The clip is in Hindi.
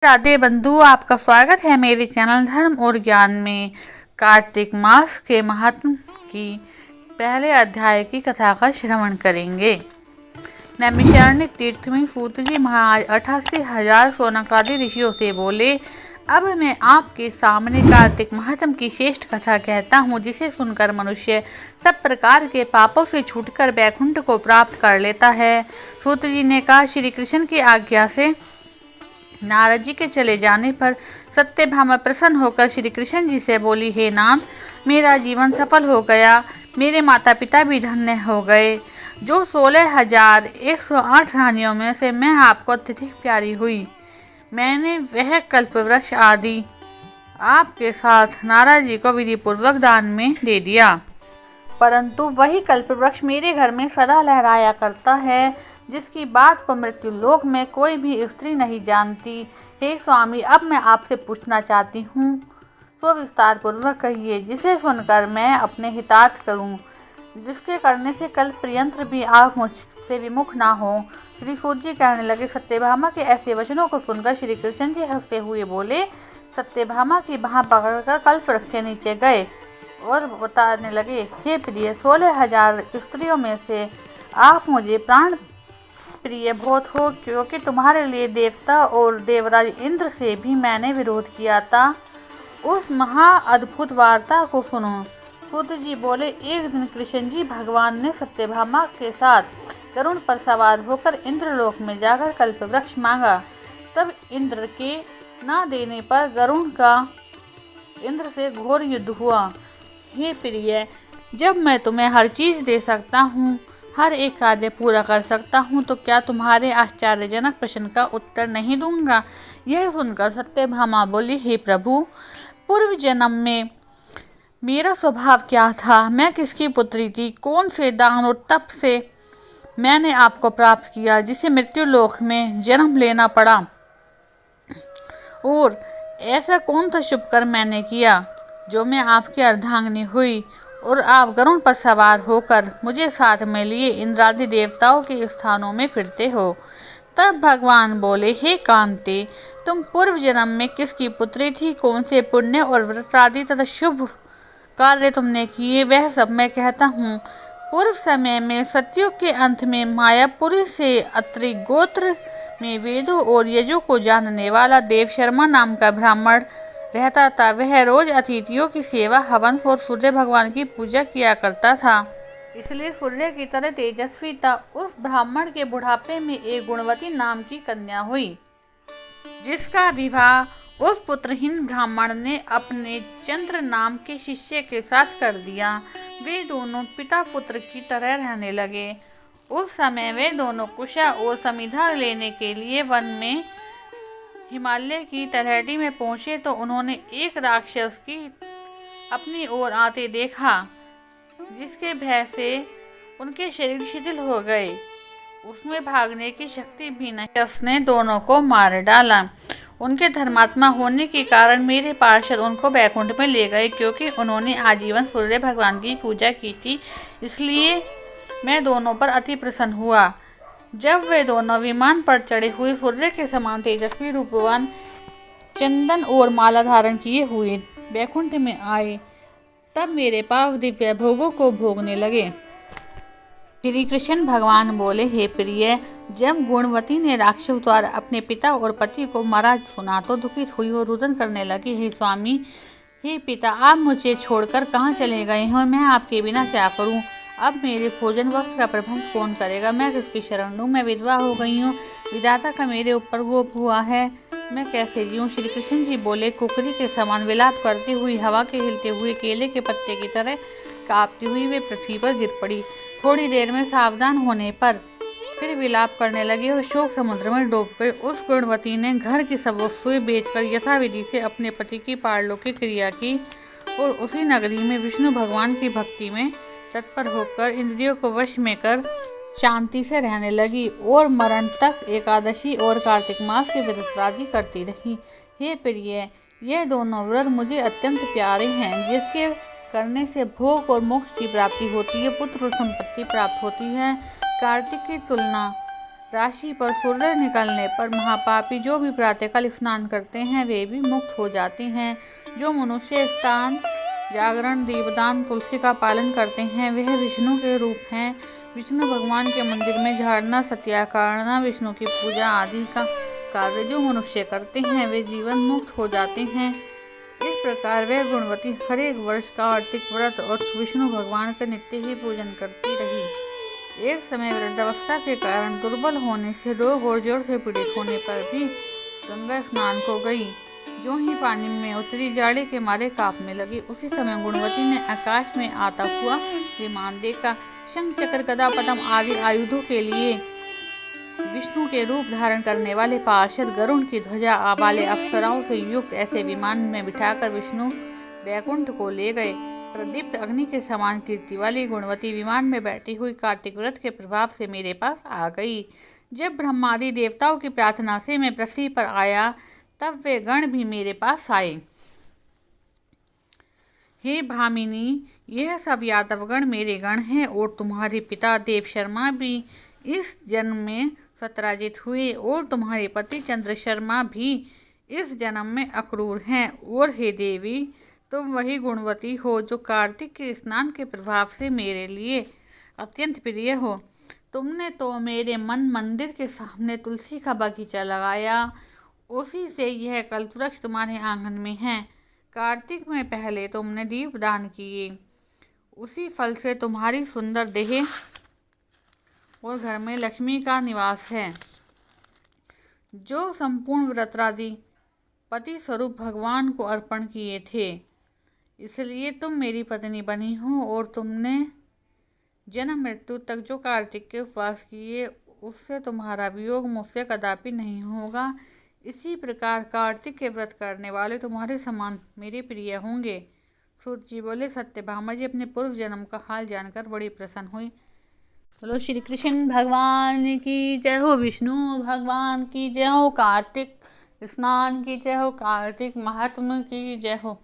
राधे बंधु, आपका स्वागत है मेरे चैनल धर्म और ज्ञान में। कार्तिक मास के महात्म की पहले अध्याय की कथा का श्रवण करेंगे। नैमिषारण्य तीर्थ में सूत जी महाराज 88,000 शौनकादि ऋषियों से बोले, अब मैं आपके सामने कार्तिक महात्म की श्रेष्ठ कथा कहता हूँ, जिसे सुनकर मनुष्य सब प्रकार के पापों से छूटकर वैकुंठ को प्राप्त कर लेता है। सूत जी ने कहा, श्री कृष्ण की आज्ञा से नारद जी के चले जाने पर सत्यभामा प्रसन्न होकर श्री कृष्ण जी से बोली, हे नाथ, मेरा जीवन सफल हो गया, मेरे माता पिता भी धन्य हो गए। जो 16,108 रानियों में से मैं आपको अत्यधिक प्यारी हुई, मैंने वह कल्प वृक्ष आदि आपके साथ नारद जी को विधि पूर्वक दान में दे दिया, परंतु वही कल्प वृक्ष मेरे घर में सदा लहराया करता है, जिसकी बात को मृत्यु लोक में कोई भी स्त्री नहीं जानती। हे स्वामी, अब मैं आपसे पूछना चाहती हूँ, तो विस्तार पूर्वक कहिए, जिसे सुनकर मैं अपने हितार्थ करूँ, जिसके करने से कल पर्यंत भी आप मुझसे विमुख ना हो। श्री सूत जी कहने लगे, सत्यभामा के ऐसे वचनों को सुनकर श्री कृष्ण जी हंसते हुए बोले। सत्यभामा की बाह पकड़कर कल्प वृक्ष के नीचे गए और बताने लगे, हे प्रिय, 16,000 स्त्रियों में से आप मुझे प्राण प्रिय बहुत हो, क्योंकि तुम्हारे लिए देवता और देवराज इंद्र से भी मैंने विरोध किया था। उस महा अद्भुत वार्ता को सुनो। सूत जी बोले, एक दिन कृष्ण जी भगवान ने सत्यभामा के साथ गरुड़ पर सवार होकर इंद्रलोक में जाकर कल्प वृक्ष मांगा। तब इंद्र के ना देने पर गरुड़ का इंद्र से घोर युद्ध हुआ। हे प्रिय, जब मैं तुम्हें हर चीज दे सकता हूँ, हर एक कार्य पूरा कर सकता हूँ, तो क्या तुम्हारे आश्चर्यजनक प्रश्न का उत्तर नहीं दूंगा। यह सुनकर सत्यभामा बोली, हे प्रभु, पूर्व जन्म में मेरा स्वभाव क्या था, मैं किसकी पुत्री थी, कौन से दान और तप से मैंने आपको प्राप्त किया, जिसे मृत्यु लोक में जन्म लेना पड़ा, और ऐसा कौन सा शुभ कर्म मैंने किया जो मैं आपकी अर्धांगिनी हुई और आप गरुड़ पर सवार होकर मुझे साथ में लिए इंद्रादि देवताओं के स्थानों में फिरते हो। तब भगवान बोले, हे कांते, तुम पूर्व जन्म में किसकी पुत्री थी, कौन से पुण्य और व्रत आदि तथा शुभ कार्य तुमने किए, वह सब मैं कहता हूँ। पूर्व समय में सतयुग के अंत में मायापुरी से अत्रि गोत्र में वेदों और यजों को जानने वाला देव शर्मा नाम का ब्राह्मण रहता था। वह रोज अतिथियों की सेवा, हवन और सूर्य भगवान की पूजा किया करता था, इसलिए सूर्य की तरह तेजस्वी था। उस ब्राह्मण के बुढ़ापे में एक गुणवती नाम की कन्या हुई, जिसका विवाह उस पुत्रहीन ब्राह्मण ने अपने चंद्र नाम के शिष्य के साथ कर दिया। वे दोनों पिता पुत्र की तरह रहने लगे। उस समय वे दोनों कुशा और समिधा लेने के लिए वन में हिमालय की तलहटी में पहुंचे, तो उन्होंने एक राक्षस की अपनी ओर आते देखा, जिसके भय से उनके शरीर शिथिल हो गए, उसमें भागने की शक्ति भी नहीं। उसने दोनों को मार डाला। उनके धर्मात्मा होने के कारण मेरे पार्षद उनको वैकुंठ में ले गए, क्योंकि उन्होंने आजीवन सूर्य भगवान की पूजा की थी, इसलिए मैं दोनों पर अति प्रसन्न हुआ। जब वे दोनों विमान पर चढ़े हुए सूर्य के समान तेजस्वी रूपवान चंदन और माला धारण किए हुए वैकुंठ में आए, तब मेरे पाव दिव्य भोगों को भोगने लगे। श्री कृष्ण भगवान बोले, हे प्रिय, जब गुणवती ने राक्षस द्वारा अपने पिता और पति को मारा सुना, तो दुखित हुई और रुदन करने लगी। हे स्वामी, हे पिता, आप मुझे छोड़कर कहाँ चले गए हो, मैं आपके बिना क्या करूँ। अब मेरे भोजन वस्त्र का प्रबंध कौन करेगा, मैं किसकी शरण लूँ, मैं विधवा हो गई हूँ, विधाता का मेरे ऊपर कोप हुआ है, मैं कैसे जीऊँ। श्री कृष्ण जी बोले, कुकरी के समान विलाप करती हुई, हवा के हिलते हुए केले के पत्ते की तरह कांपती हुई वे पृथ्वी पर गिर पड़ी। थोड़ी देर में सावधान होने पर फिर विलाप करने लगी और शोक समुद्र में डूब गई। उस गुणवती ने घर की सब वस्तुएं बेचकर यथाविधि से अपने पति की पारलौकिक क्रिया की और उसी नगरी में विष्णु भगवान की भक्ति में तत्पर होकर इंद्रियों को वश में कर शांति से रहने लगी और मरण तक एकादशी और कार्तिक मास के व्रतादि करती रही। हे प्रिय, ये दोनों व्रत मुझे अत्यंत प्यारे हैं, जिसके करने से भोग और मोक्ष की प्राप्ति होती है, पुत्र और संपत्ति प्राप्त होती है। कार्तिक की तुलना राशि पर सूर्य निकलने पर महापापी जो भी प्रातःकाल स्नान करते हैं वे भी मुक्त हो जाते हैं। जो मनुष्य स्नान, जागरण, दीपदान, तुलसी का पालन करते हैं वह विष्णु के रूप हैं। विष्णु भगवान के मंदिर में झाड़ना, सत्याकारना, विष्णु की पूजा आदि का कार्य जो मनुष्य करते हैं वे जीवन मुक्त हो जाते हैं। इस प्रकार वह गुणवती हर एक वर्ष कार्तिक व्रत और विष्णु भगवान का नित्य ही पूजन करती रही। एक समय वृद्धावस्था के कारण दुर्बल होने से, रोग और जोर से पीड़ित होने पर भी गंगा स्नान को गई। जो ही पानी में उतरी जाड़े के मारे कांपने लगी। उसी समय गुणवती ने आकाश में आता हुआ विमान देखा। शंख, चक्र, गदा, पद्म आदि आयुधों के लिए विष्णु के रूप धारण करने वाले पार्षद गरुड़ की ध्वजा वाले अप्सराओं से युक्त ऐसे विमान में बिठाकर विष्णु वैकुंठ को ले गए। प्रदीप्त अग्नि के समान कीर्ति वाली गुणवती विमान में बैठी हुई कार्तिक व्रत के प्रभाव से मेरे पास आ गई। जब ब्रह्मादि देवताओं की प्रार्थना से मैं पृथ्वी पर आया तब वे गण भी मेरे पास आए। हे भामिनी, यह सब यादवगण मेरे गण हैं और तुम्हारे पिता देव शर्मा भी इस जन्म में सत्राजित हुए और तुम्हारे पति चंद्र शर्मा भी इस जन्म में अक्रूर हैं। और हे देवी, तुम वही गुणवती हो जो कार्तिक के स्नान के प्रभाव से मेरे लिए अत्यंत प्रिय हो। तुमने तो मेरे मन मंदिर के सामने तुलसी का बगीचा लगाया, उसी से यह कल्पवृक्ष तुम्हारे आंगन में है। कार्तिक में पहले तुमने दीप दान किए, उसी फल से तुम्हारी सुंदर देह और घर में लक्ष्मी का निवास है। जो संपूर्ण व्रतरादि पति स्वरूप भगवान को अर्पण किए थे, इसलिए तुम मेरी पत्नी बनी हो। और तुमने जन्म मृत्यु तक जो कार्तिक के उपवास किए उससे तुम्हारा वियोग मुझसे कदापि नहीं होगा। इसी प्रकार कार्तिक के व्रत करने वाले तुम्हारे समान मेरे प्रिय होंगे। सूत जी बोले, सत्यभामा जी अपने पूर्व जन्म का हाल जानकर बड़ी प्रसन्न हुई। बोलो श्री कृष्ण भगवान की जय हो, विष्णु भगवान की जय हो, कार्तिक स्नान की जय हो, कार्तिक महात्मा की जय हो।